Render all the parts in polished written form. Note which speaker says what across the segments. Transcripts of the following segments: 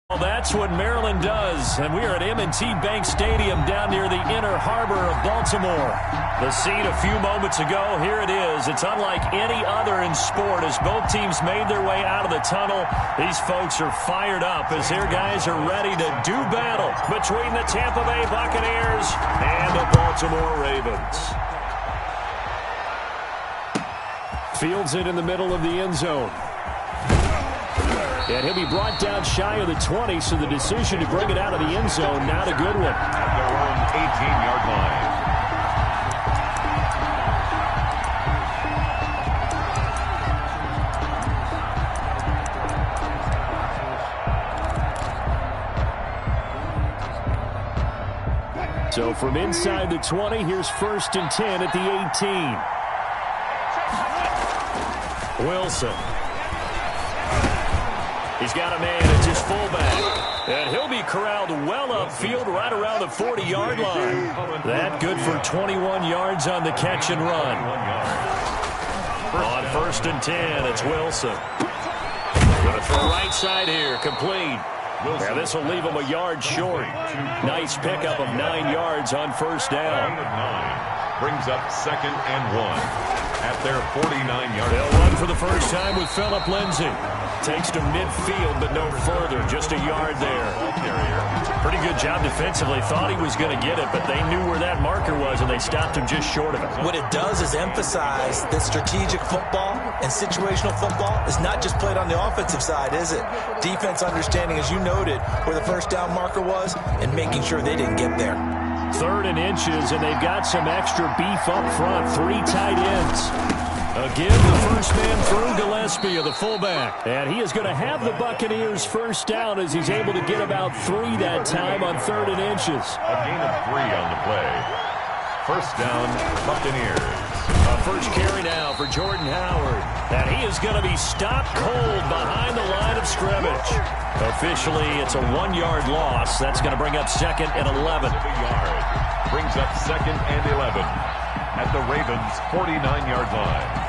Speaker 1: Well, that's what Maryland does, and we are at M&T Bank Stadium down near the inner harbor of Baltimore. The scene a few moments ago, here it is. It's unlike any other in sport as both teams made their way out of the tunnel. These folks are fired up as their guys are ready to do battle between the Tampa Bay Buccaneers and the Baltimore Ravens. Fields it in the middle of the end zone. And he'll be brought down shy of the 20, so the decision to bring it out of the end zone, not a good one.
Speaker 2: At their own 18-yard line.
Speaker 1: So from inside the 20, here's 1st and 10 at the 18. Wilson. He's got a man at his fullback. And he'll be corralled well upfield right around the 40-yard line. That good for 21 yards on the catch and run. On 1st and 10, it's Wilson. Going to throw right side here, complete. Now this will leave him a yard short. Nice pickup of 9 yards on 1st down.
Speaker 2: Brings up 2nd and 1 at their 49-yard line.
Speaker 1: They'll run for the first time with Phillip Lindsay. Takes to midfield, but no further. Just a yard there. Pretty good job defensively. Thought he was going to get it, but they knew where that marker was, and they stopped him just short of it.
Speaker 3: What it does is emphasize that strategic football and situational football is not just played on the offensive side, is it? Defense understanding, as you noted, where the first down marker was and making sure they didn't get there.
Speaker 1: 3rd and inches, and they've got some extra beef up front. 3 tight ends. Again, the first man through, Gillespie of the fullback. And he is going to have the Buccaneers first down as he's able to get about 3 that time on 3rd and inches.
Speaker 2: A gain of 3 on the play. First down, Buccaneers.
Speaker 1: A first carry now for Jordan Howard. And he is going to be stopped cold behind the line of scrimmage. Officially, it's a 1-yard loss. That's going to bring up 2nd and 11.
Speaker 2: Brings up 2nd and 11 at the Ravens' 49-yard line.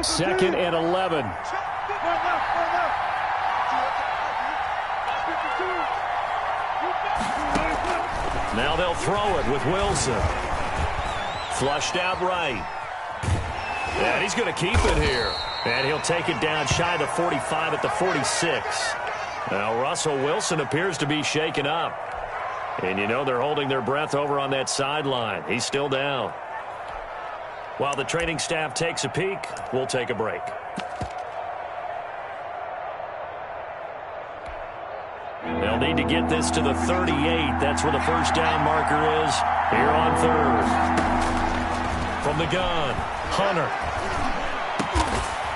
Speaker 1: Second and 11. Now they'll throw it with Wilson. Flushed out right. And he's going to keep it here. And he'll take it down shy of the 45 at the 46. Now Russell Wilson appears to be shaken up. And you know they're holding their breath over on that sideline. He's still down. While the training staff takes a peek, we'll take a break. They'll need to get this to the 38. That's where the first down marker is here on 3rd. From the gun, Hunter.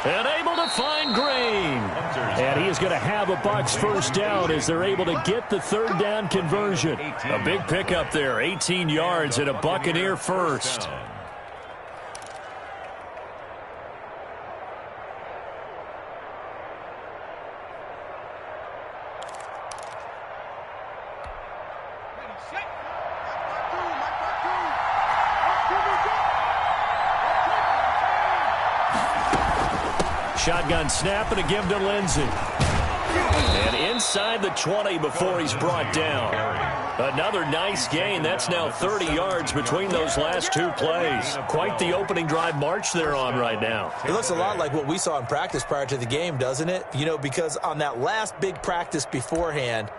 Speaker 1: And able to find Green. And he is going to have a Bucs first down as they're able to get the 3rd down conversion. A big pickup there, 18 yards and a Buccaneer first. Shotgun snap and a give to Lindsay. And inside the 20 before he's brought down. Another nice gain. That's now 30 yards between those last 2 plays. Quite the opening drive march they're on right now.
Speaker 3: It looks a lot like what we saw in practice prior to the game, doesn't it? You know, because on that last big practice beforehand,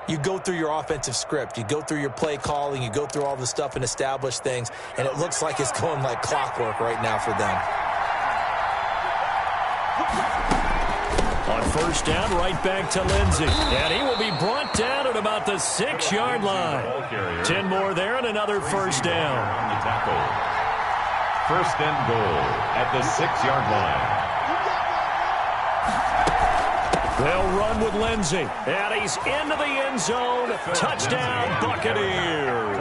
Speaker 3: you go through your offensive script. You go through your play calling. You go through all the stuff and establish things. And it looks like it's going like clockwork right now for them.
Speaker 1: On first down, right back to Lindsay. And he will be brought down at about the 6-yard line. 10 more there and another first down.
Speaker 2: First and goal at the 6-yard line.
Speaker 1: They'll run with Lindsey. And he's into the end zone. Touchdown, Buccaneers.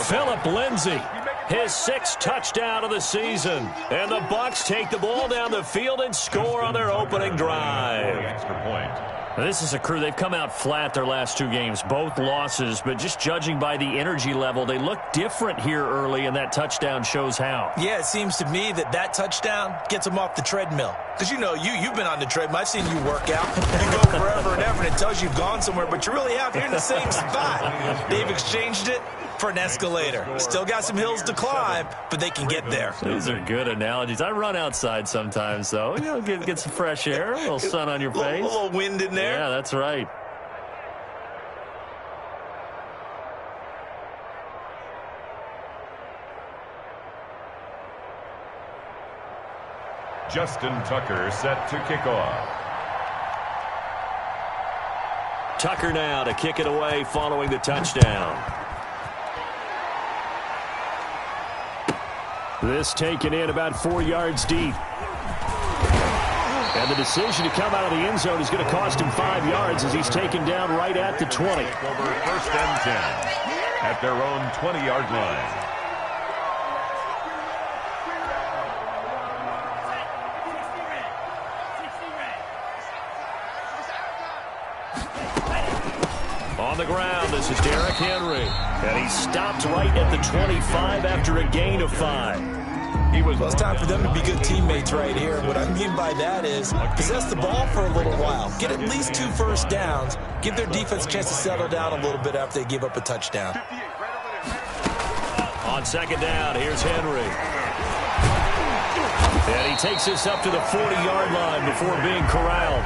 Speaker 1: Philip Lindsey, his 6th touchdown of the season. And the Bucs take the ball down the field and score on their opening drive.
Speaker 2: Extra point.
Speaker 1: This is a crew. They've come out flat their last 2 games, both losses, but just judging by the energy level, they look different here early, and that touchdown shows how.
Speaker 3: Yeah, it seems to me that touchdown gets them off the treadmill. Because, you know, you've been on the treadmill. I've seen you work out. You go forever and ever, and it tells you you've gone somewhere, but you're really out here in the same spot. They've exchanged it for an escalator. Still got some hills to climb, but they can get there.
Speaker 1: These are good analogies. I run outside sometimes, though. You know, get some fresh air, a little sun on your face.
Speaker 3: A little wind in there.
Speaker 1: Yeah, that's right.
Speaker 2: Justin Tucker set to kick off.
Speaker 1: Tucker now to kick it away following the touchdown. This taken in about 4 yards deep. And the decision to come out of the end zone is going to cost him 5 yards as he's taken down right at the 20.
Speaker 2: Over 1st and 10 at their own 20-yard line.
Speaker 1: On the ground, this is Derrick Henry. And he stopped right at the 25 after a gain of 5.
Speaker 3: Well, it's time for them to be good teammates right here. What I mean by that is possess the ball for a little while. Get at least 2 first downs. Give their defense a chance to settle down a little bit after they give up a touchdown.
Speaker 1: On 2nd down, here's Henry. And he takes this up to the 40-yard line before being corralled.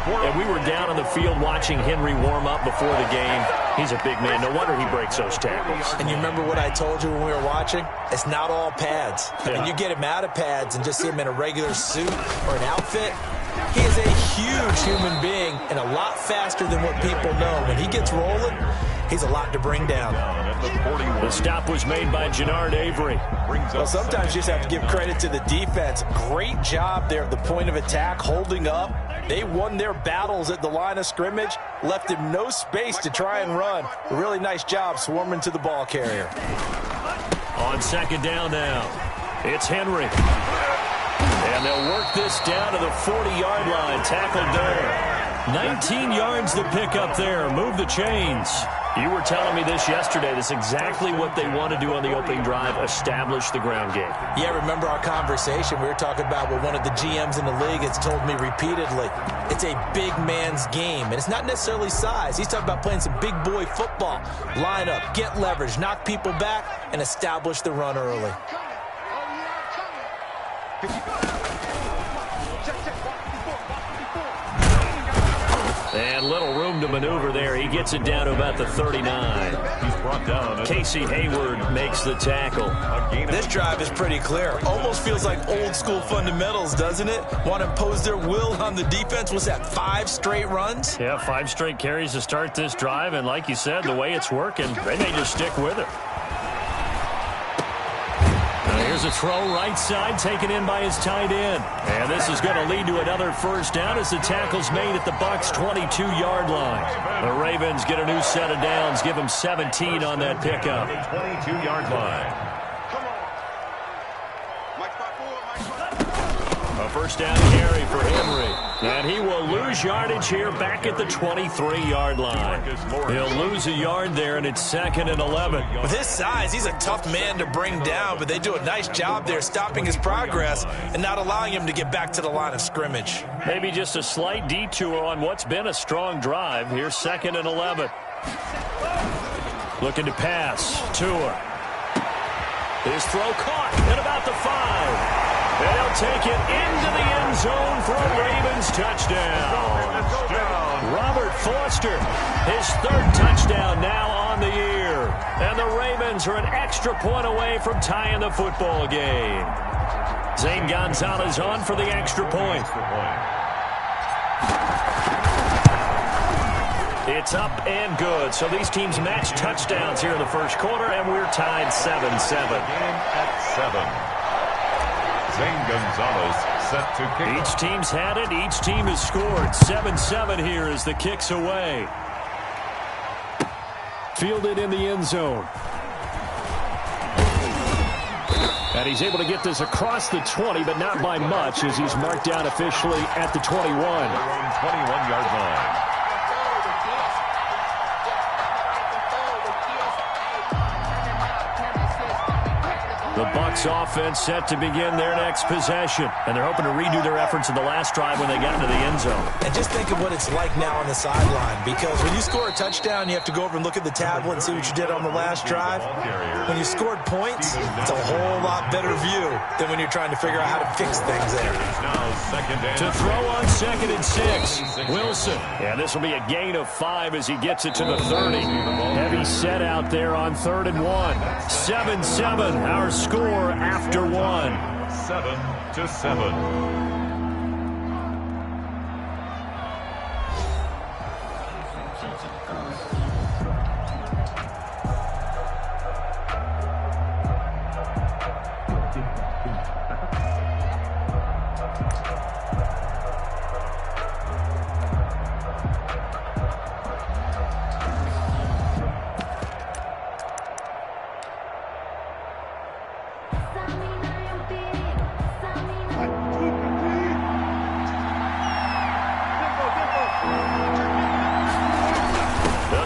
Speaker 1: And we were down on the field watching Henry warm up before the game. He's a big man. No wonder he breaks those tackles.
Speaker 3: And you remember what I told you when we were watching? It's not all pads. I mean, you get him out of pads and just see him in a regular suit or an outfit. He is a huge human being and a lot faster than what people know. When he gets rolling, he's a lot to bring down.
Speaker 1: The stop was made by Jannard Avery.
Speaker 3: Well, sometimes you just have to give credit to the defense. Great job there at the point of attack, holding up. They won their battles at the line of scrimmage, left him no space to try and run. A really nice job swarming to the ball carrier.
Speaker 1: On 2nd down now, it's Henry. And they'll work this down to the 40-yard line, tackled there. 19 yards to pick up there, move the chains. You were telling me this yesterday. That's exactly what they want to do on the opening drive, establish the ground game.
Speaker 3: Yeah, remember our conversation? We were talking about what one of the GMs in the league has told me repeatedly. It's a big man's game, and it's not necessarily size. He's talking about playing some big boy football. Line up, get leverage, knock people back, and establish the run early. And little room to maneuver there. He gets it down to about the 39.
Speaker 2: He's brought down.
Speaker 1: Casey Hayward makes the tackle.
Speaker 3: This drive is pretty clear. Almost feels like old school fundamentals, doesn't it? Want to impose their will on the defense. Was that 5 straight runs?
Speaker 1: Yeah, 5 straight carries to start this drive. And like you said, the way it's working, they may just stick with it. Here's a throw right side taken in by his tight end. And this is going to lead to another first down as the tackle's made at the Bucs' 22-yard line. The Ravens get a new set of downs, give them 17 on that pickup.
Speaker 2: 22-yard line.
Speaker 1: A first down carry for Henry. And he will lose yardage here back at the 23-yard line. He'll lose a yard there, and it's 2nd and 11.
Speaker 3: With his size, he's a tough man to bring down, but they do a nice job there stopping his progress and not allowing him to get back to the line of scrimmage.
Speaker 1: Maybe just a slight detour on what's been a strong drive. Here's 2nd and 11. Looking to pass. Tua. His throw caught at about the 5. And he'll take it into the end zone for a Ravens touchdown. Robert Foster, his 3rd touchdown now on the year. And the Ravens are an extra point away from tying the football game. Zane Gonzalez on for the extra point. It's up and good. So these teams match touchdowns here in the first quarter, and we're tied 7-7.
Speaker 2: Game at 7. Zane Gonzalez set to kick
Speaker 1: Each
Speaker 2: off.
Speaker 1: team's had it. Each team has scored. 7-7 here as the kick's away. Fielded in the end zone. And he's able to get this across the 20, but not by much, as he's marked down officially at the 21.
Speaker 2: Their own 21-yard line.
Speaker 1: The Bucs offense set to begin their next possession, and they're hoping to redo their efforts in the last drive when they got into the end zone.
Speaker 3: And just think of what it's like now on the sideline, because when you score a touchdown, you have to go over and look at the tablet and see what you did on the last drive. When you scored points, it's a whole lot better view than when you're trying to figure out how to fix things there.
Speaker 1: To throw on 2nd and 6, Wilson. And this will be a gain of 5 as he gets it to the 30. Heavy set out there on 3rd and 1. 7-7, our score after 1.
Speaker 2: 7-7.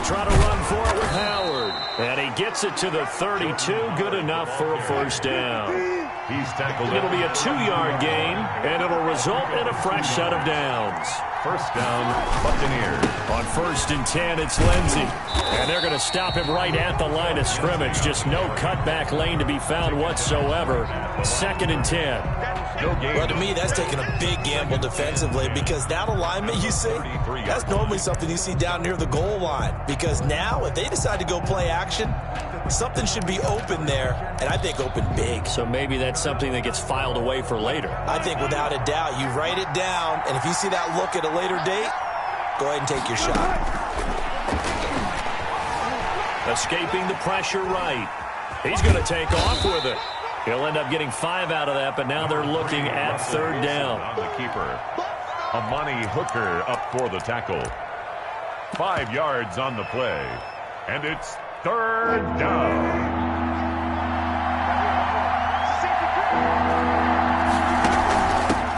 Speaker 1: Try to run for it with Howard. And he gets it to the 32. Good enough for a first down.
Speaker 2: He's tackled.
Speaker 1: It'll be a 2-yard gain, and it'll result in a fresh set of downs.
Speaker 2: First down, Buccaneers.
Speaker 1: On 1st and 10, it's Lindsey. And they're going to stop him right at the line of scrimmage. Just no cutback lane to be found whatsoever. 2nd and 10.
Speaker 3: Well, to me, that's taking a big gamble defensively, because that alignment you see, that's normally something you see down near the goal line. Because now, if they decide to go play action, something should be open there, and I think open big.
Speaker 1: So maybe that's something that gets filed away for later.
Speaker 3: I think without a doubt, you write it down, and if you see that look at a later date, go ahead and take your shot.
Speaker 1: Escaping the pressure right. He's going to take off with it. He'll end up getting 5 out of that, but now they're looking at 3rd down.
Speaker 2: On the keeper. Amani Hooker up for the tackle. 5 yards on the play. And it's 3rd down.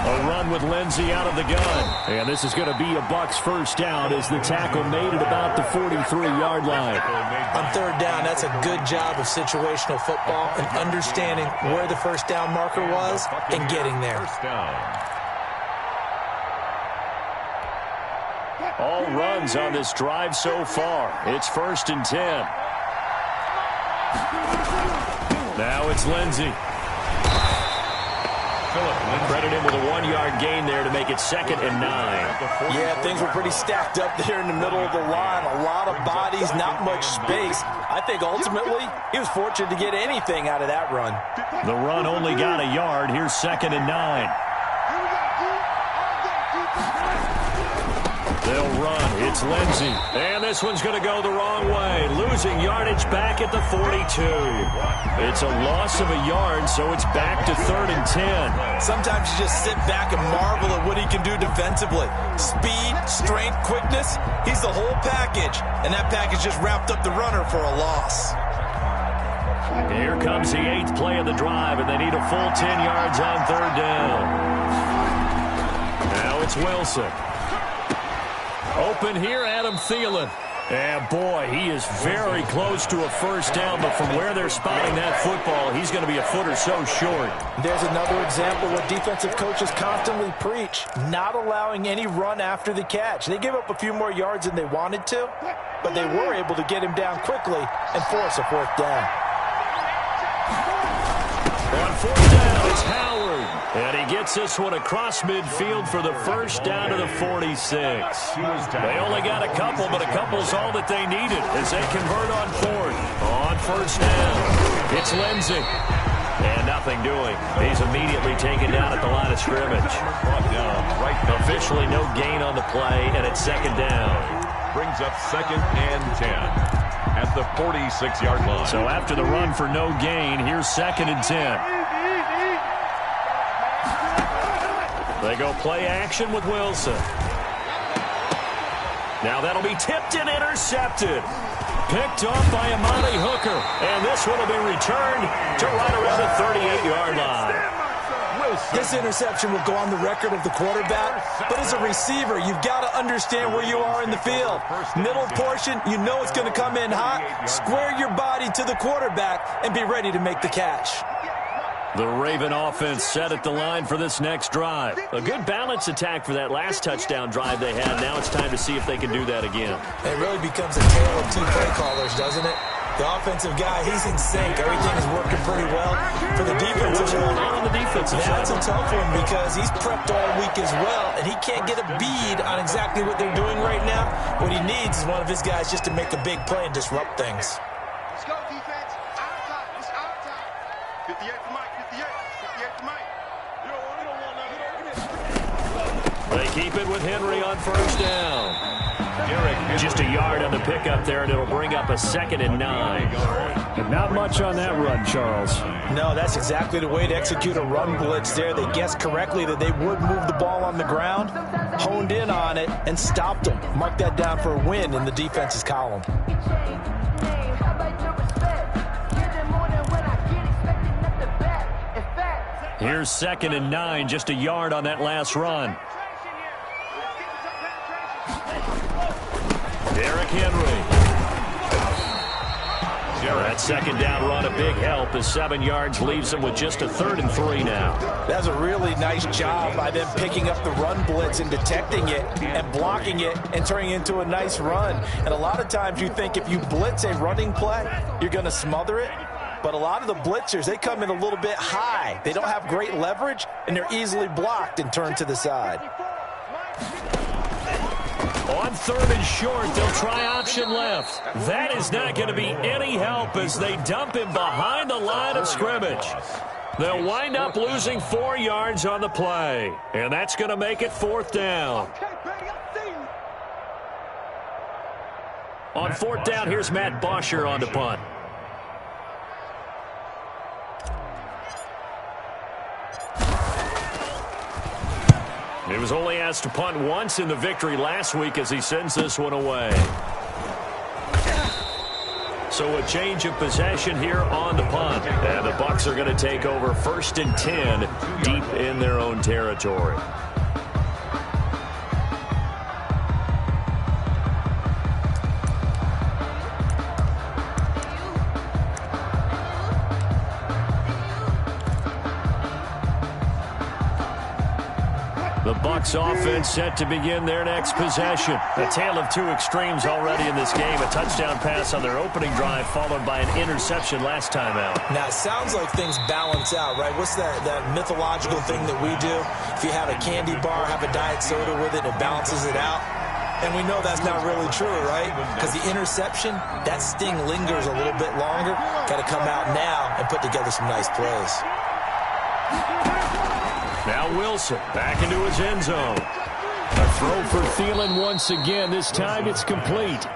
Speaker 1: A run with Lindsey out of the gun. And this is going to be a Bucs first down as the tackle made at about the 43-yard line.
Speaker 3: On 3rd down, that's a good job of situational football and understanding where the first down marker was and getting there.
Speaker 2: First down.
Speaker 1: All runs on this drive so far. It's 1st and 10. Now it's Lindsey. Credit him with a 1-yard gain there to make it 2nd and 9.
Speaker 3: Yeah, things were pretty stacked up there in the middle of the line. A lot of bodies, not much space. I think ultimately he was fortunate to get anything out of that run.
Speaker 1: The run only got a yard. Here's 2nd and 9. They'll run. It's Lindsey. And this one's going to go the wrong way. Losing yardage back at the 42. It's a loss of a yard, so it's back to 3rd and 10.
Speaker 3: Sometimes you just sit back and marvel at what he can do defensively. Speed, strength, quickness. He's the whole package. And that package just wrapped up the runner for a loss.
Speaker 1: Here comes the 8th play of the drive, and they need a full 10 yards on 3rd down. Now it's Wilson. Open here, Adam Thielen. And boy, he is very close to a first down, but from where they're spotting that football, he's going to be a foot or so short.
Speaker 3: There's another example of what defensive coaches constantly preach, not allowing any run after the catch. They gave up a few more yards than they wanted to, but they were able to get him down quickly and force a 4th down.
Speaker 1: On 4th down, it's Howard. And he gets this one across midfield for the first down to the 46. They only got a couple, but a couple's all that they needed as they convert on 4th. On 1st down, it's Lindsey. And nothing doing. He's immediately taken down at the line of scrimmage. Officially no gain on the play, and it's 2nd down.
Speaker 2: Brings up 2nd and 10 at the 46-yard line.
Speaker 1: So after the run for no gain, here's 2nd and 10. They go play action with Wilson. Now that'll be tipped and intercepted. Picked off by Amani Hooker. And this one will be returned to right around the 38-yard line.
Speaker 3: This interception will go on the record of the quarterback, but as a receiver, you've got to understand where you are in the field. Middle portion, you know it's going to come in hot. Square your body to the quarterback and be ready to make the catch.
Speaker 1: The Raven offense set at the line for this next drive. A good balance attack for that last touchdown drive they had. Now it's time to see if they can do that again.
Speaker 3: It really becomes a tale of two play callers, doesn't it? The offensive guy, he's in sync. Everything is working pretty well. For the defensive one,
Speaker 1: on the defensive side,
Speaker 3: that's a tough one because he's prepped all week as well, and he can't get a bead on exactly what they're doing right now. What he needs is one of his guys just to make a big play and disrupt things.
Speaker 4: Let's go, defense. Our time. It's our time. 58 for Mike. 58. 58 for Mike. We don't want nothing.
Speaker 1: They keep it with Henry on first down. Just a yard on the pickup there, and it'll bring up a 2nd and 9.
Speaker 5: And not much on that run, Charles.
Speaker 3: No, that's exactly the way to execute a run blitz there. They guessed correctly that they would move the ball on the ground, honed in on it, and stopped them. Mark that down for a win in the defense's column.
Speaker 1: Here's 2nd and 9, just a yard on that last run. Derrick Henry. That 2nd down run, a big help as 7 yards leaves him with just a 3rd and 3 now.
Speaker 3: That's a really nice job by them picking up the run blitz and detecting it and blocking it and turning it into a nice run. And a lot of times you think if you blitz a running play, you're going to smother it. But a lot of the blitzers, they come in a little bit high. They don't have great leverage, and they're easily blocked and turned to the side.
Speaker 1: On 3rd and short, they'll try option left. That is not going to be any help as they dump him behind the line of scrimmage. They'll wind up losing 4 yards on the play, and that's going to make it 4th down. On 4th down, here's Matt Bosher on the punt. He was only asked to punt once in the victory last week as he sends this one away. So a change of possession here on the punt. And the Bucs are going to take over 1st and 10 deep in their own territory. The Bucs offense set to begin their next possession. A tale of two extremes already in this game. A touchdown pass on their opening drive followed by an interception last time out.
Speaker 3: Now, it sounds like things balance out, right? What's that mythological thing that we do? If you have a candy bar, have a diet soda with it, it balances it out. And we know that's not really true, right? Because the interception, that sting lingers a little bit longer. Got to come out now and put together some nice plays.
Speaker 1: Now Wilson back into his end zone. A throw for Thielen once again. This time it's complete.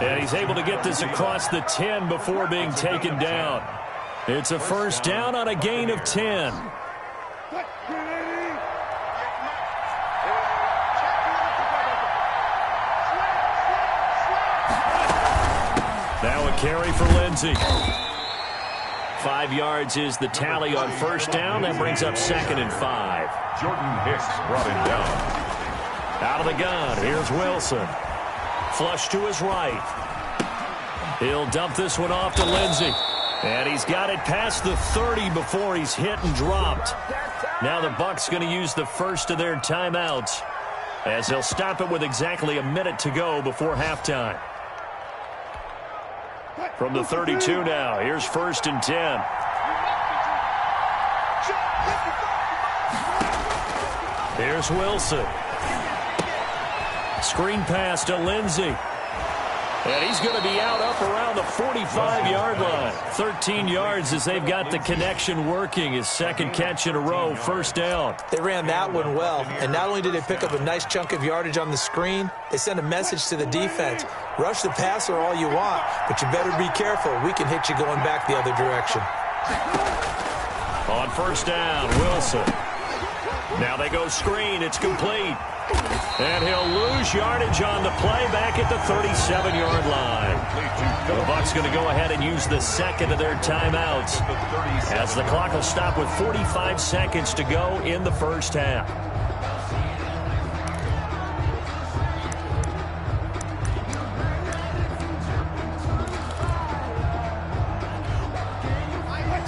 Speaker 1: And he's able to get this across the 10 before being taken down. It's a 1st down on a gain of 10. Now a carry for Lindsey. 5 yards is the tally on 1st down. That brings up 2nd and 5.
Speaker 2: Jordan Hicks brought him down.
Speaker 1: Out of the gun, here's Wilson. Flush to his right. He'll dump this one off to Lindsey. And he's got it past the 30 before he's hit and dropped. Now the Bucs going to use the first of their timeouts as they'll stop it with exactly a minute to go before halftime. From the 32 now, here's 1st and 10. Here's Wilson. Screen pass to Lindsey. And he's going to be out up around the 45-yard line. 13 yards as they've got the connection working. His 2nd catch in a row, 1st down.
Speaker 3: They ran that one well, and not only did they pick up a nice chunk of yardage on the screen, they sent a message to the defense. Rush the passer all you want, but you better be careful. We can hit you going back the other direction.
Speaker 1: On 1st down, Wilson. Now they go screen. It's complete. And he'll lose yardage on the play back at the 37-yard line. The Bucs going to go ahead and use the second of their timeouts as the clock will stop with 45 seconds to go in the first half.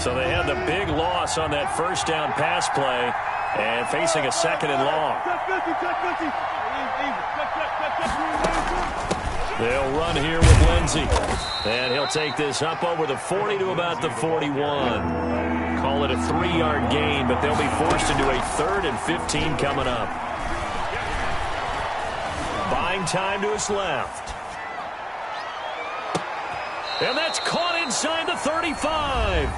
Speaker 1: So they had the big loss on that first down pass play and facing a second and long. They'll run here with Lindsey. And he'll take this up over the 40 to about the 41. Call it a 3-yard gain, but they'll be forced into a 3rd and 15 coming up. Buying time to his left. And that's caught inside the 35.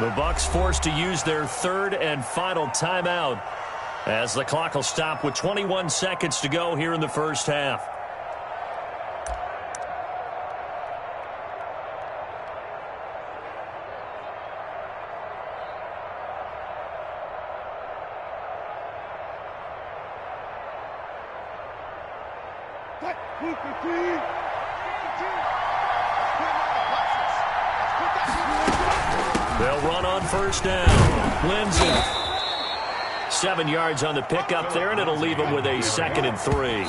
Speaker 1: The Bucs forced to use their 3rd and final timeout as the clock will stop with 21 seconds to go here in the first half. They'll run on first down. Lindsey. 7 yards on the pickup there, and it'll leave him with a 2nd and 3.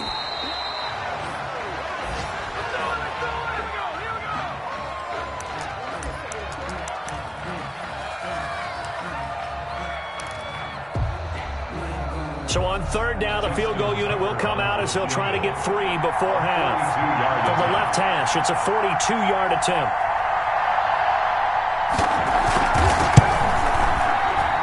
Speaker 1: So on 3rd down, the field goal unit will come out as they'll try to get 3 before half. From the left hash, it's a 42-yard attempt.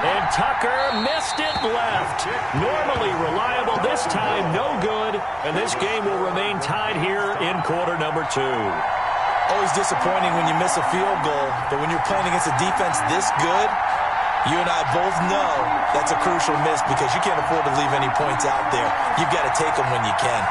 Speaker 1: And Tucker missed it left. Normally reliable, this time no good. And this game will remain tied here in quarter number 2.
Speaker 3: Always disappointing when you miss a field goal, but when you're playing against a defense this good, you and I both know that's a crucial miss because you can't afford to leave any points out there. You've got to take them when you can.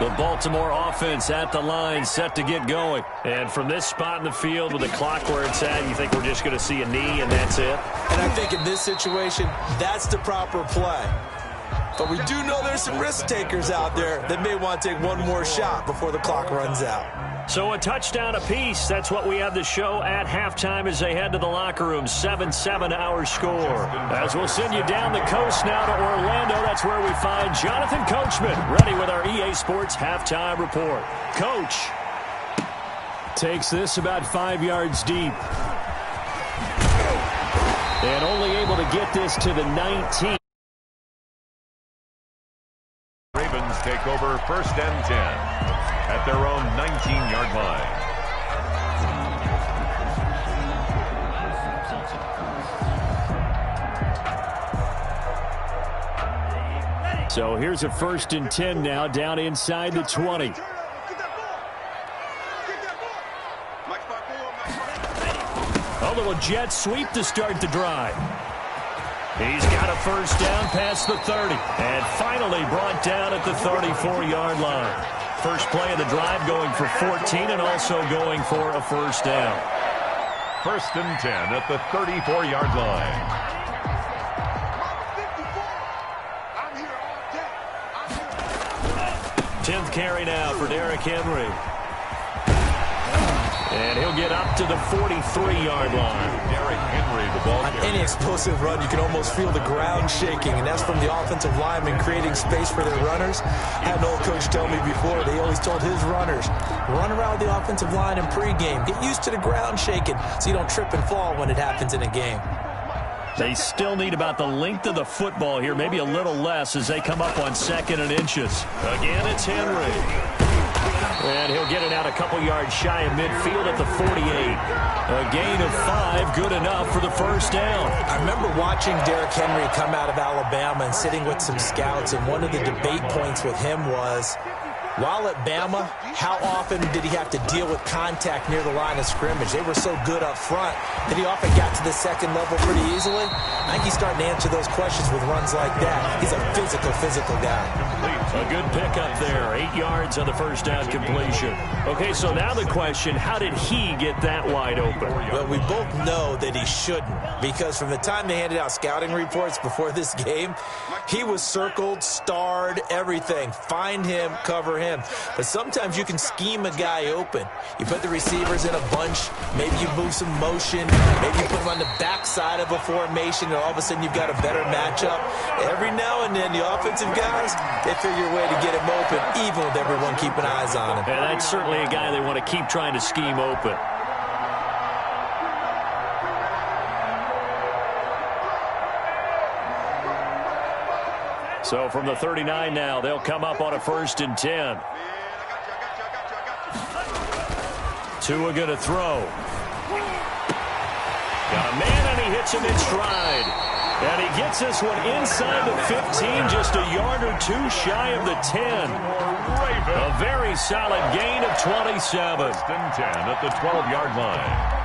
Speaker 1: The Baltimore offense at the line, set to get going. And from this spot in the field with the clock where it's at, you think we're just going to see a knee and that's it?
Speaker 3: And I think in this situation, that's the proper play. But we do know there's some risk takers out there that may want to take one more shot before the clock runs out.
Speaker 1: So a touchdown apiece. That's what we have to show at halftime as they head to the locker room. 7-7 our score. As we'll send you down the coast now to Orlando. That's where we find Jonathan Coachman ready with our EA Sports halftime report. Coach.
Speaker 5: Takes this about 5 yards deep.
Speaker 1: And only able to get this to the 19.
Speaker 2: Ravens take over 1st and 10 at their own 19-yard line.
Speaker 5: So here's a 1st and 10 now down inside the 20.
Speaker 1: A little jet sweep to start the drive. He's got a 1st down past the 30 and finally brought down at the 34-yard line. First play of the drive going for 14 and also going for a 1st down.
Speaker 2: 1st and 10 at the 34-yard line.
Speaker 1: 10th carry now for Derrick Henry. And he'll get up to the 43-yard line.
Speaker 2: Derrick Henry, the ball
Speaker 3: On any explosive run, you can almost feel the ground shaking, and that's from the offensive linemen creating space for their runners. I had an old coach tell me before, they always told his runners, run around the offensive line in pregame. Get used to the ground shaking so you don't trip and fall when it happens in a game.
Speaker 1: They still need about the length of the football here, maybe a little less as they come up on 2nd and inches. Again, it's Henry. And he'll get it out a couple yards shy of midfield at the 48. A gain of 5, good enough for the 1st down.
Speaker 3: I remember watching Derrick Henry come out of Alabama and sitting with some scouts, and one of the debate points with him was, while at Bama, how often did he have to deal with contact near the line of scrimmage? They were so good up front that he often got to the 2nd level pretty easily. I think he's starting to answer those questions with runs like that. He's a physical guy.
Speaker 1: A good pickup there. 8 yards on the first down completion. Okay, so now the question, how did he get that wide open?
Speaker 3: Well, we both know that he shouldn't, because from the time they handed out scouting reports before this game, he was circled, starred, everything. Find him, cover him. But sometimes you can scheme a guy open. You put the receivers in a bunch. Maybe you move some motion. Maybe you put them on the backside of a formation, and all of a sudden you've got a better matchup. Every now and then, the offensive guys, they figure a way to get him open, even with everyone keeping eyes on him.
Speaker 1: And that's certainly a guy they want to keep trying to scheme open. So from the 39 now, they'll come up on a 1st and 10. Tua going to throw. Got a man, and he hits him in stride. And he gets this one inside the 15, just a yard or two shy of the 10. A very solid gain of 27.
Speaker 2: 1st and 10 at the 12-yard line.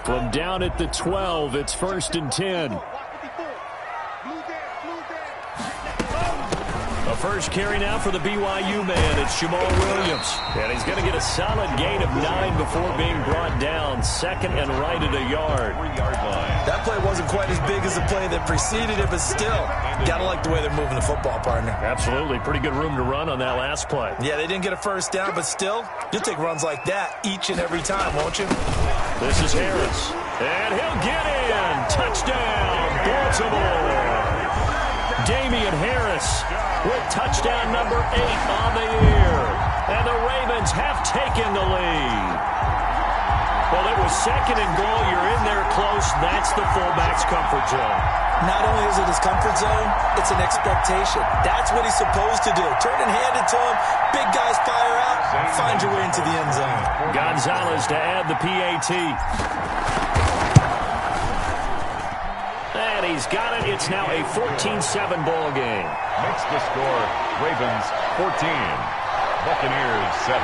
Speaker 5: From down at the 12, it's 1st and 10.
Speaker 1: A first carry now for the BYU man. It's Jamal Williams. And he's going to get a solid gain of 9 before being brought down. 2nd and right at a yard.
Speaker 2: 3-yard line.
Speaker 3: That play wasn't quite as big as the play that preceded it, but still, got to like the way they're moving the football, partner.
Speaker 1: Absolutely. Pretty good room to run on that last play.
Speaker 3: Yeah, they didn't get a first down, but still, you'll take runs like that each and every time, won't you?
Speaker 1: This is Harris. And he'll get in. Touchdown, Baltimore. Damian Harris with touchdown number 8 on the year. And the Ravens have taken the lead. Well, it was 2nd and goal. You're in there close. That's the fullback's comfort zone.
Speaker 3: Not only is it his comfort zone, it's an expectation. That's what he's supposed to do. Turn and hand it to him. Big guys fire out. Find your way into the end zone.
Speaker 1: Gonzalez to add the PAT. And he's got it. It's now a 14-7 ball game.
Speaker 2: Makes the score Ravens 14, Buccaneers 7.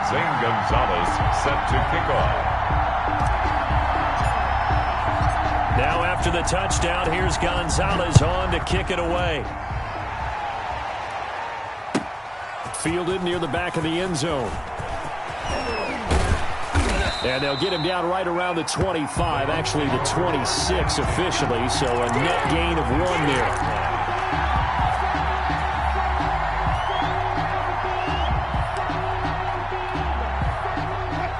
Speaker 2: Zane Gonzalez set to kick off.
Speaker 1: Now after the touchdown, here's Gonzalez on to kick it away.
Speaker 5: Fielded near the back of the end zone. And they'll get him down right around the 25, actually the 26 officially, so a net gain of 1 there.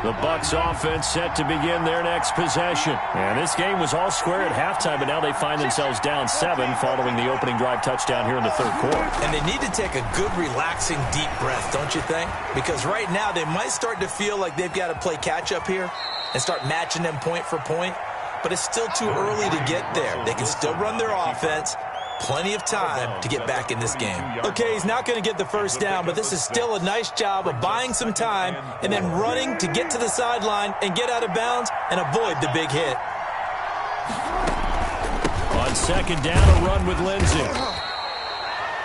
Speaker 5: The Bucs offense set to begin their next possession. And this game was all square at halftime, but now they find themselves down 7 following the opening drive touchdown here in the 3rd quarter.
Speaker 3: And they need to take a good, relaxing, deep breath, don't you think? Because right now they might start to feel like they've got to play catch-up here and start matching them point for point. But it's still too early to get there. They can still run their offense. Plenty of time to get back in this game. Okay, he's not going to get the first down, but this is still a nice job of buying some time and then running to get to the sideline and get out of bounds and avoid the big hit.
Speaker 1: On 2nd down, a run with Lindsey.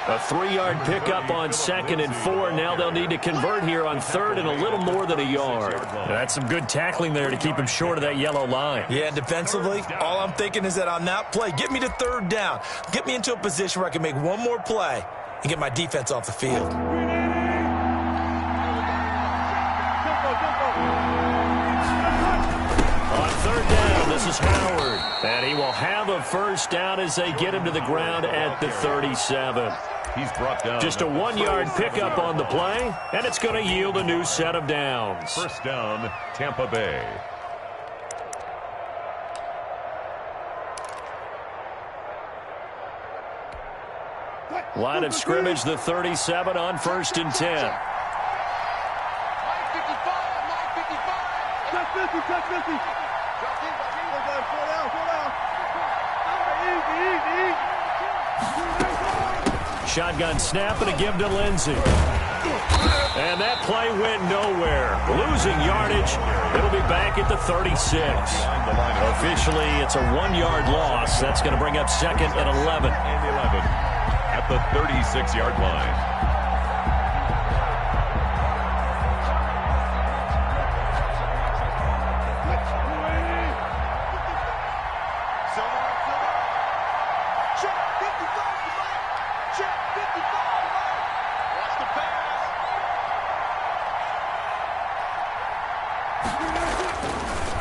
Speaker 1: A 3-yard pickup on 2nd and 4. Now they'll need to convert here on 3rd and a little more than a yard. That's some good tackling there to keep him short of that yellow line.
Speaker 3: Yeah, defensively, all I'm thinking is that on that play, get me to 3rd down. Get me into a position where I can make one more play and get my defense off the field.
Speaker 1: On 3rd down, this is Howard. And he will have a first down as they get him to the ground at the 37.
Speaker 2: He's brought down.
Speaker 1: Just a 1-yard pickup on the play, and it's going to yield a new set of downs.
Speaker 2: First down, Tampa Bay.
Speaker 1: Line of scrimmage, the 37 on 1st and 10.
Speaker 4: Mike 55, Mike 55. Touch 50, touch 50. Slow down, slow down. Easy, easy, easy.
Speaker 5: Shotgun snap and a give to Lindsey. And that play went nowhere. Losing yardage. It'll be back at the 36. Officially, it's a 1-yard loss. That's going to bring up second and 11.
Speaker 2: At the 36-yard line.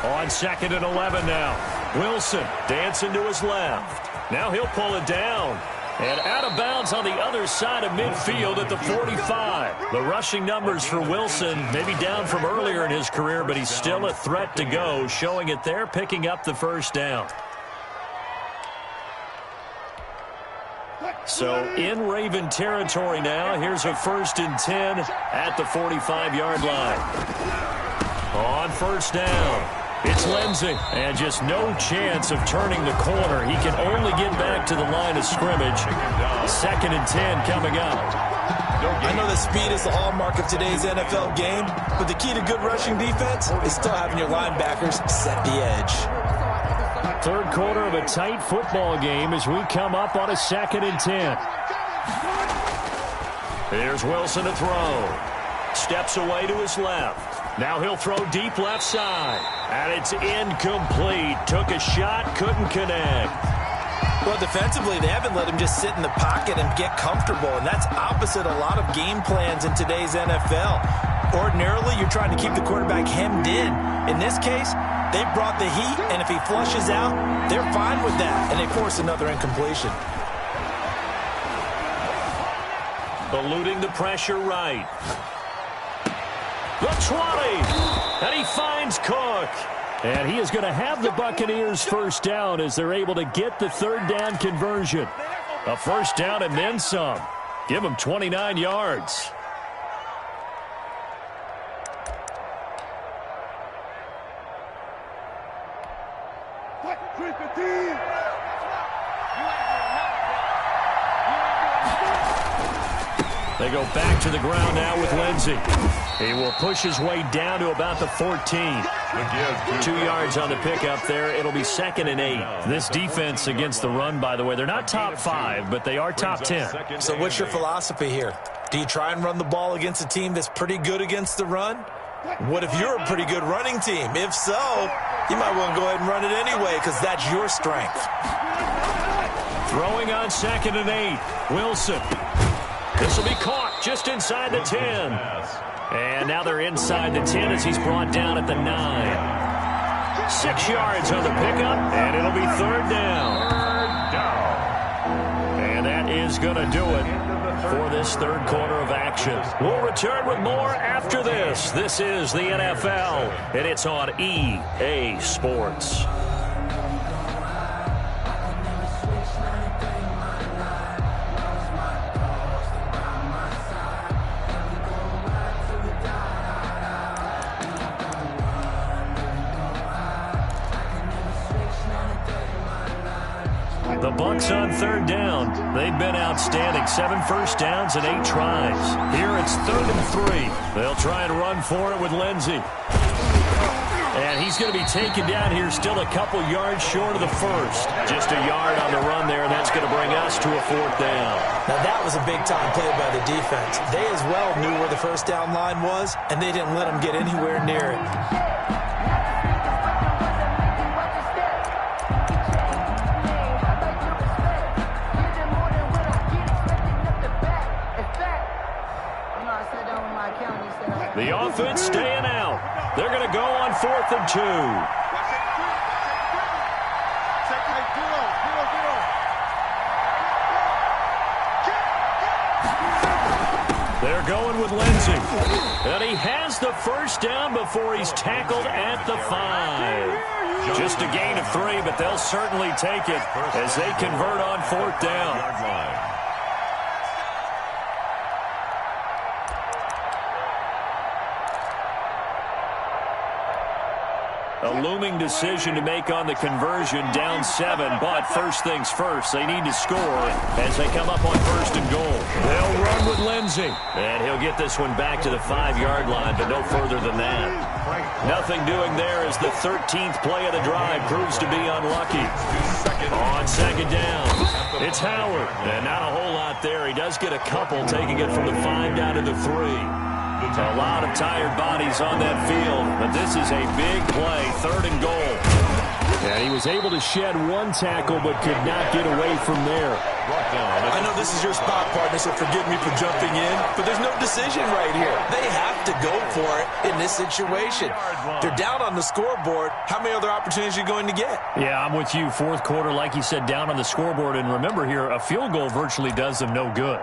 Speaker 5: On second and 11 now. Wilson dancing to his left. Now he'll pull it down. And out of bounds on the other side of midfield at the 45. The rushing numbers for Wilson maybe down from earlier in his career, but he's still a threat to go, showing it there, picking up the first down. So in Raven territory now. Here's a 1st and 10 at the 45-yard line. On first down, it's Lindsey. And just no chance of turning the corner. He can only get back to the line of scrimmage. 2nd and 10 coming up.
Speaker 3: I know that speed is the hallmark of today's NFL game, but the key to good rushing defense is still having your linebackers set the edge.
Speaker 5: Third quarter of a tight football game as we come up on a 2nd and 10. Here's Wilson to throw. Steps away to his left. Now he'll throw deep left side. And it's incomplete. Took a shot, couldn't connect.
Speaker 3: Well, defensively, they haven't let him just sit in the pocket and get comfortable, and that's opposite a lot of game plans in today's NFL. Ordinarily, you're trying to keep the quarterback hemmed in. In this case, they brought the heat, and if he flushes out, they're fine with that, and they force another incompletion.
Speaker 5: Eluding the pressure right. The 20, and he finds Cook. And he is going to have the Buccaneers first down as they're able to get the third down conversion. A first down and then some. Give them 29 yards. They go back to the ground now with Lindsey. He will push his way down to about the 14. 2 yards on the pickup there. It'll be 2nd and 8. This defense against the run, by the way, they're not top 5, but they are top 10.
Speaker 3: So what's your philosophy here? Do you try and run the ball against a team that's pretty good against the run? What if you're a pretty good running team? If so, you might want to go ahead and run it anyway because that's your strength.
Speaker 5: Throwing on 2nd and 8. Wilson. This will be caught just inside the 10. And now they're inside the 10 as he's brought down at the 9. 6 yards on the pickup, and it'll be third down. And that is going to do it for this third quarter of action. We'll return with more after this. This is the NFL, and it's on EA Sports. The Bucs on third down. They've been outstanding. 7 first downs and 8 tries. Here it's 3rd and 3. They'll try and run for it with Lindsey. And he's going to be taken down here still a couple yards short of the first. Just a yard on the run there, and that's going to bring us to a 4th down.
Speaker 3: Now that was a big-time play by the defense. They as well knew where the first down line was, and they didn't let him get anywhere near it.
Speaker 5: The offense staying out. They're going to go on 4th and 2. They're going with Lindsey. And he has the first down before he's tackled at the 5. Just a gain of 3, but they'll certainly take it as they convert on 4th down. A looming decision to make on the conversion, down 7, but first things first, they need to score as they come up on first and goal. They'll run with Lindsey, and he'll get this one back to the 5-yard line, but no further than that. Nothing doing there as the 13th play of the drive proves to be unlucky. On second down, it's Howard, and not a whole lot there. He does get a couple, taking it from the 5 down to the 3. A lot of tired bodies on that field, but this is a big play, 3rd and goal. And he was able to shed one tackle, but could not get away from there.
Speaker 3: I know this is your spot, partner, so forgive me for jumping in, but there's no decision right here. They have to go for it in this situation. They're down on the scoreboard. How many other opportunities are you going to get?
Speaker 5: Yeah, I'm with you. 4th quarter, like you said, down on the scoreboard. And remember here, a field goal virtually does them no good.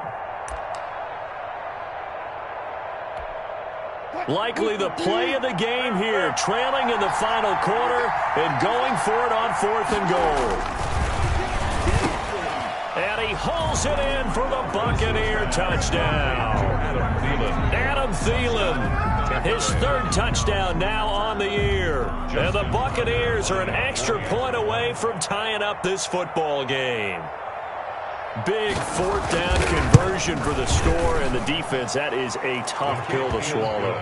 Speaker 5: Likely the play of the game here, trailing in the final quarter and going for it on 4th and goal. And he hauls it in for the Buccaneer touchdown. Adam Thielen, his 3rd touchdown now on the year. And the Buccaneers are an extra point away from tying up this football game. Big 4th down conversion for the score, and the defense, that is a tough pill to swallow.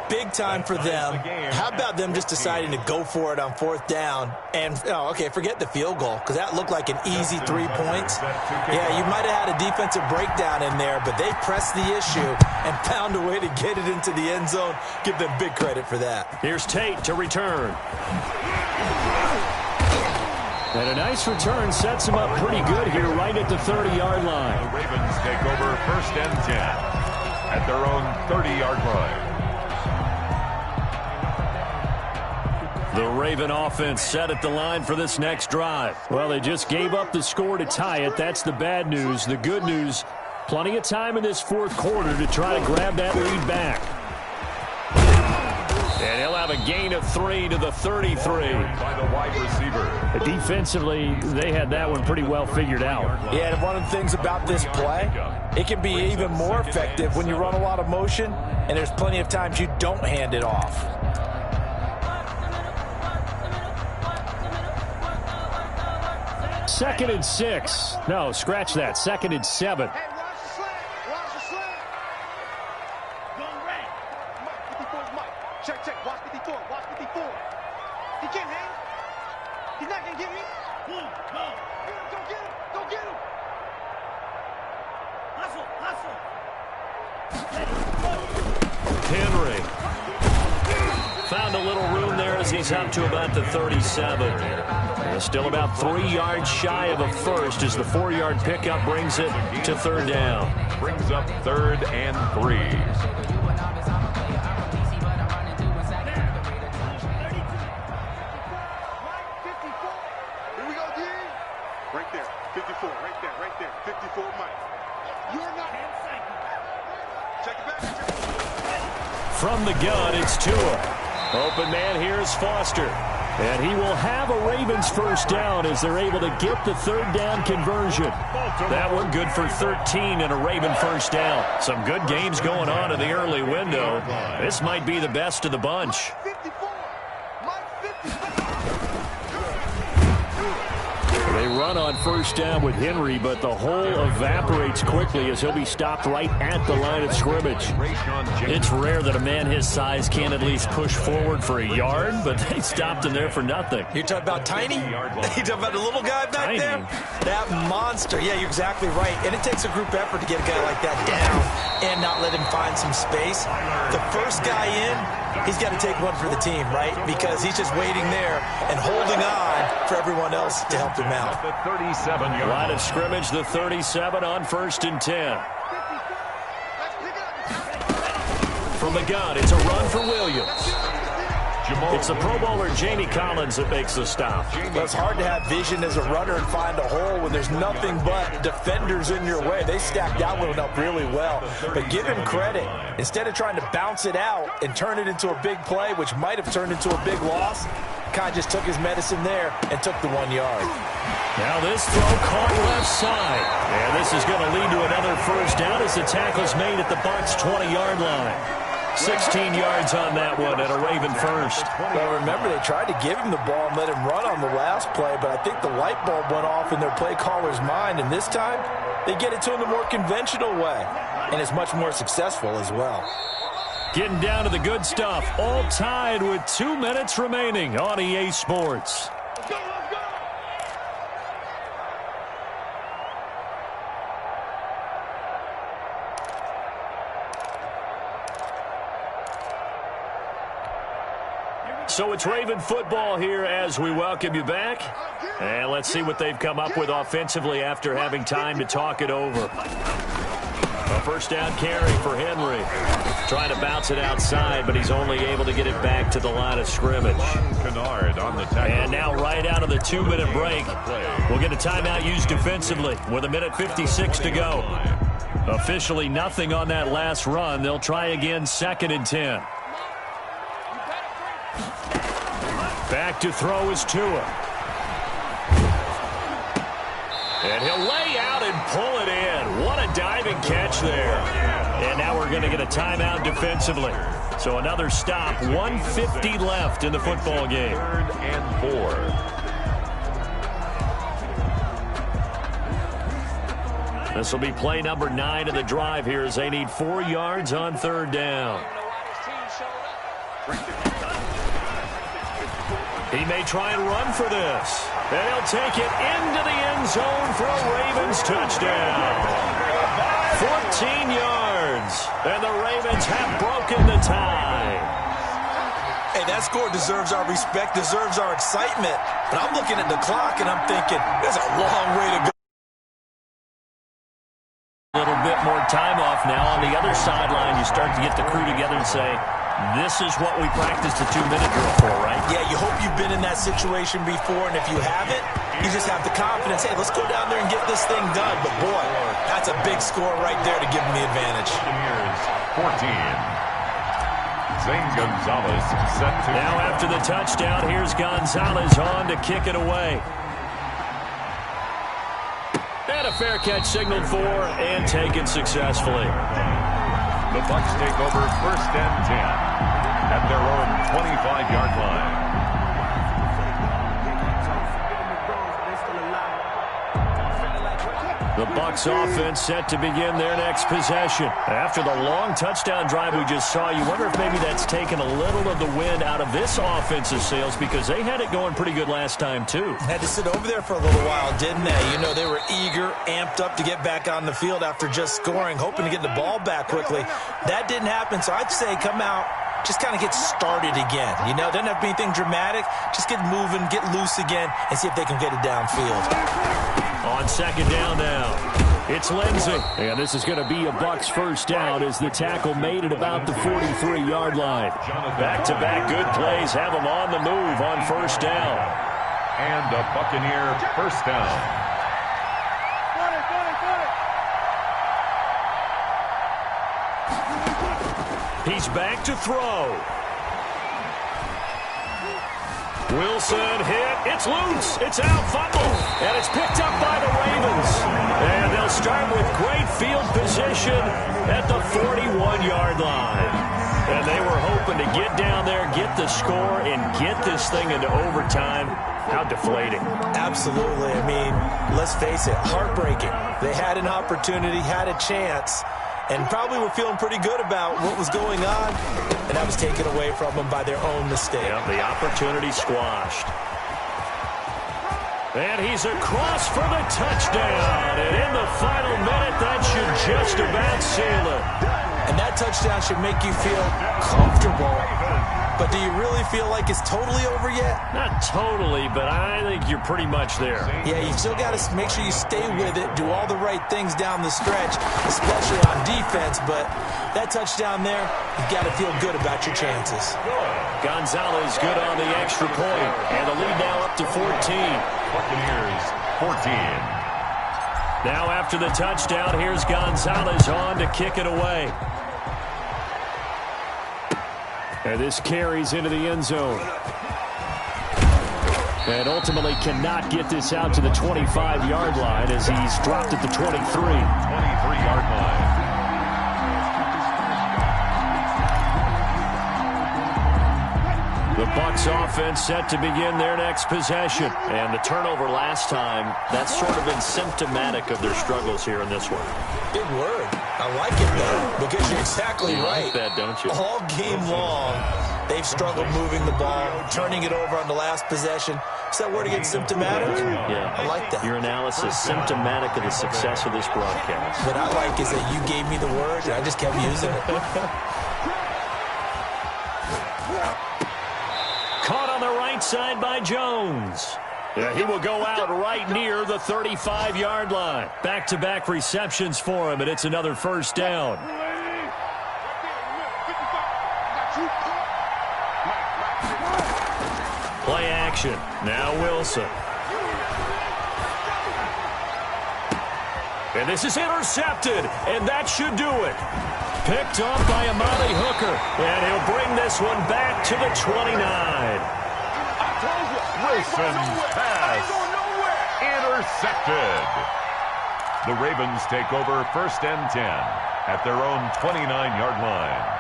Speaker 3: Big time for them. How about them just deciding to go for it on 4th down? And, okay, forget the field goal, because that looked like an easy 3 points. Yeah, you might have had a defensive breakdown in there, but they pressed the issue and found a way to get it into the end zone. Give them big credit for that.
Speaker 5: Here's Tate to return. And a nice return sets them up pretty good here right at the 30-yard line.
Speaker 2: The Ravens take over 1st and 10 at their own 30-yard line.
Speaker 5: The Raven offense set at the line for this next drive. Well, they just gave up the score to tie it. That's the bad news. The good news, plenty of time in this 4th quarter to try to grab that lead back. And he'll have a gain of 3 to the 33.
Speaker 2: By the wide receiver.
Speaker 5: Defensively, they had that one pretty well figured out.
Speaker 3: Yeah, and one of the things about this play, it can be even more effective when you run a lot of motion, and there's plenty of times you don't hand it off.
Speaker 5: Second and 6. No, scratch that. 2nd and 7.
Speaker 4: Hey, watch the slant. Watch the slant. Going right. Mike, 54's Mike. Check. Watch 54. Watch 54. He can't hang. He's not going to get me. Go. Go get him. Go get him. Hustle.
Speaker 5: Henry found a little room there as he's up to about the 37. Still about 3 yards shy of a first as the 4-yard pickup brings it to 3rd down.
Speaker 2: Brings up 3rd and 3.
Speaker 4: Here we go, D. Right there. 54. Right there. 54, Mike. You're not. Check it back.
Speaker 5: From the gun, it's Tua. Open man here is Foster. And he will have a Ravens 1st down as they're able to get the 3rd down conversion. That one good for 13 and a Raven 1st down. Some good games going on in the early window. This might be the best of the bunch.
Speaker 4: 54. Mike 54.
Speaker 5: They run on 1st down with Henry, but the hole evaporates quickly as he'll be stopped right at the line of scrimmage. It's rare that a man his size can't at least push forward for a yard, but they stopped him there for nothing.
Speaker 3: You're talking about Tiny? You talking about the little guy back
Speaker 5: Tiny.
Speaker 3: there? That monster. Yeah, you're exactly right. And it takes a group effort to get a guy like that down and not let him find some space. The first guy in, he's got to take one for the team, right? Because he's just waiting there and holding on for everyone else to help him out.
Speaker 2: The 37-yard
Speaker 5: Line of scrimmage, the 37 on 1st and 10. From the gun, it's a run for Williams. It's the Pro Bowler Jamie Collins that makes the stop.
Speaker 3: Well, it's hard to have vision as a runner and find a hole when there's nothing but defenders in your way. They stacked that one up really well. But give him credit. Instead of trying to bounce it out and turn it into a big play, which might have turned into a big loss, Kai just took his medicine there and took the 1 yard.
Speaker 5: Now this throw caught left side. And this is going to lead to another 1st down as the tackle's made at the Bucs' 20-yard line. 16 yards on that one and a Raven first.
Speaker 3: Well, remember, they tried to give him the ball and let him run on the last play, but I think the light bulb went off in their play caller's mind, and this time they get it to him the more conventional way, and it's much more successful as well.
Speaker 5: Getting down to the good stuff, all tied with 2 minutes remaining on EA Sports. So it's Raven football here as we welcome you back. And let's see what they've come up with offensively after having time to talk it over. A first down carry for Henry. Trying to bounce it outside, but he's only able to get it back to the line of scrimmage. And now right out of the 2-minute break, we'll get a timeout used defensively with 1:56 to go. Officially nothing on that last run. They'll try again 2nd and 10. Back to throw is Tua. And he'll lay out and pull it in. What a diving catch there. And now we're going to get a timeout defensively. So another stop, 1:50 left in the football game.
Speaker 2: 3rd and 4.
Speaker 5: This will be play number 9 of the drive here as they need 4 yards on 3rd down. He may try and run for this. And he'll take it into the end zone for a Ravens touchdown. 14 yards. And the Ravens have broken the tie.
Speaker 3: Hey, that score deserves our respect, deserves our excitement. But I'm looking at the clock and I'm thinking, there's a long way to go.
Speaker 5: A little bit more time off now. On the other sideline, you start to get the crew together and say, this is what we practiced a 2-minute drill for, right?
Speaker 3: Yeah, you hope you've been in that situation before, and if you haven't, you just have the confidence, hey, let's go down there and get this thing done. But, boy, that's a big score right there to give them the advantage.
Speaker 2: Here's 14. Zane Gonzalez set to...
Speaker 5: Now after the touchdown, here's Gonzalez on to kick it away. And a fair catch signaled for and taken successfully.
Speaker 2: The Bucs take over 1st and 10 at their own 25-yard line.
Speaker 5: The Bucs offense set to begin their next possession. After the long touchdown drive we just saw, you wonder if maybe that's taken a little of the wind out of this offensive sails because they had it going pretty good last time too.
Speaker 3: Had to sit over there for a little while, didn't they? You know, they were eager, amped up to get back on the field after just scoring, hoping to get the ball back quickly. That didn't happen, so I'd say come out, just kind of get started again. You know, doesn't have to be anything dramatic. Just get moving, get loose again, and see if they can get it downfield.
Speaker 5: On 2nd down now, it's Lindsey. And this is going to be a Bucs first down as the tackle made it about the 43-yard line. Back-to-back good plays have them on the move on 1st down.
Speaker 2: And a Buccaneer first down.
Speaker 5: He's back to throw. Wilson hit. It's loose. It's out. Fumble. And it's picked up by the Ravens. And they'll start with great field position at the 41-yard line. And they were hoping to get down there, get the score, and get this thing into overtime. How deflating.
Speaker 3: Absolutely. I mean, let's face it, heartbreaking. They had an opportunity, had a chance, and probably were feeling pretty good about what was going on, and that was taken away from them by their own mistake.
Speaker 5: Yeah, the opportunity squashed. And he's across for the touchdown. And in the final minute, that should just about seal it.
Speaker 3: And that touchdown should make you feel comfortable. But do you really feel like it's totally over yet?
Speaker 5: Not totally, but I think you're pretty much there.
Speaker 3: Yeah, you still got to make sure you stay with it, do all the right things down the stretch, especially on defense. But that touchdown there, you've got to feel good about your chances.
Speaker 5: Gonzalez good on the extra point, and the lead now up to 14.
Speaker 2: Buccaneers 14.
Speaker 5: Now after the touchdown, here's Gonzalez on to kick it away. And this carries into the end zone. And ultimately cannot get this out to the 25-yard line as he's dropped at the 23.
Speaker 2: 23-yard line.
Speaker 5: The Bucs offense set to begin their next possession.
Speaker 1: And the turnover last time, that's sort of been symptomatic of their struggles here in this one.
Speaker 3: Big word. I like it, though, because you're exactly right.
Speaker 1: You like that, don't you?
Speaker 3: All game long, they've struggled moving the ball, turning it over on the last possession. Is that word again, symptomatic?
Speaker 1: Yeah.
Speaker 3: I like that.
Speaker 1: Your analysis, symptomatic of the success of this broadcast.
Speaker 3: What I like is that you gave me the word, and I just kept using it.
Speaker 5: Caught on the right side by Jones. Yeah, he will go out right near the 35-yard line. Back-to-back receptions for him, and it's another first down. Play action. Now Wilson. And this is intercepted, and that should do it. Picked up by Amani Hooker, and he'll bring this one back to the 29.
Speaker 2: Wilson's pass intercepted. The Ravens take over 1st and 10 at their own 29-yard line.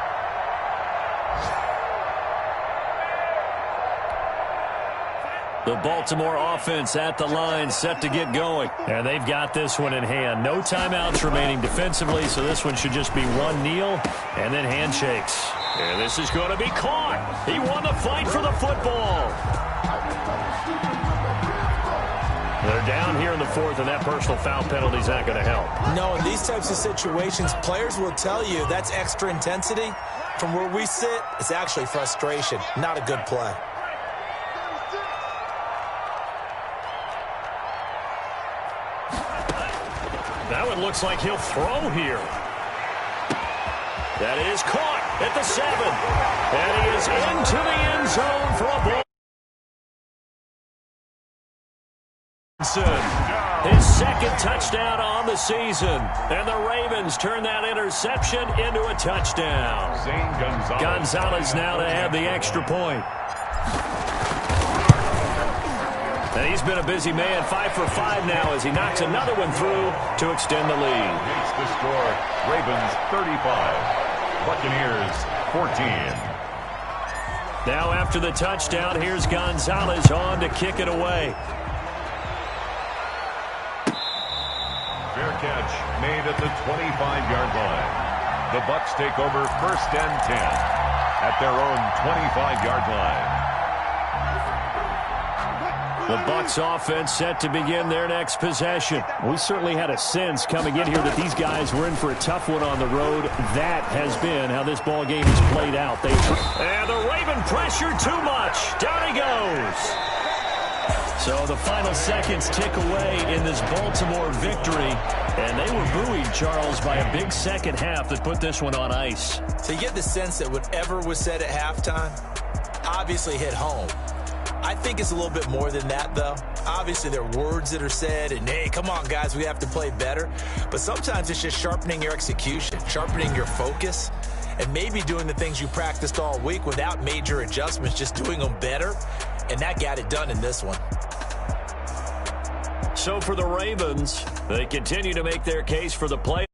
Speaker 5: The Baltimore offense at the line set to get going. And they've got this one in hand. No timeouts remaining defensively, so this one should just be one kneel and then handshakes. And this is going to be caught. He won the fight for the football. They're down here in the 4th, and that personal foul penalty is not going to help.
Speaker 3: No, in these types of situations, players will tell you that's extra intensity. From where we sit, it's actually frustration, not a good play.
Speaker 5: That one looks like he'll throw here. That is caught at the 7. And he is into the end zone for a ball. His second touchdown on the season. And the Ravens turn that interception into a touchdown. Gonzalez now to add the extra point. And he's been a busy man, 5 for 5 now as he knocks another one through to extend the lead.
Speaker 2: Makes the score Ravens 35, Buccaneers 14.
Speaker 5: Now after the touchdown, here's Gonzalez on to kick it away.
Speaker 2: Fair catch made at the 25-yard line. The Bucs take over 1st and 10 at their own 25-yard line.
Speaker 5: The Bucs offense set to begin their next possession. We certainly had a sense coming in here that these guys were in for a tough one on the road. That has been how this ball game has played out. And the Raven pressure too much. Down he goes. So the final seconds tick away in this Baltimore victory. And they were buoyed, Charles, by a big second half that put this one on ice.
Speaker 3: So you get the sense that whatever was said at halftime obviously hit home. I think it's a little bit more than that, though. Obviously, there are words that are said, and, hey, come on, guys, we have to play better. But sometimes it's just sharpening your execution, sharpening your focus, and maybe doing the things you practiced all week without major adjustments, just doing them better, and that got it done in this one.
Speaker 5: So for the Ravens, they continue to make their case for the play.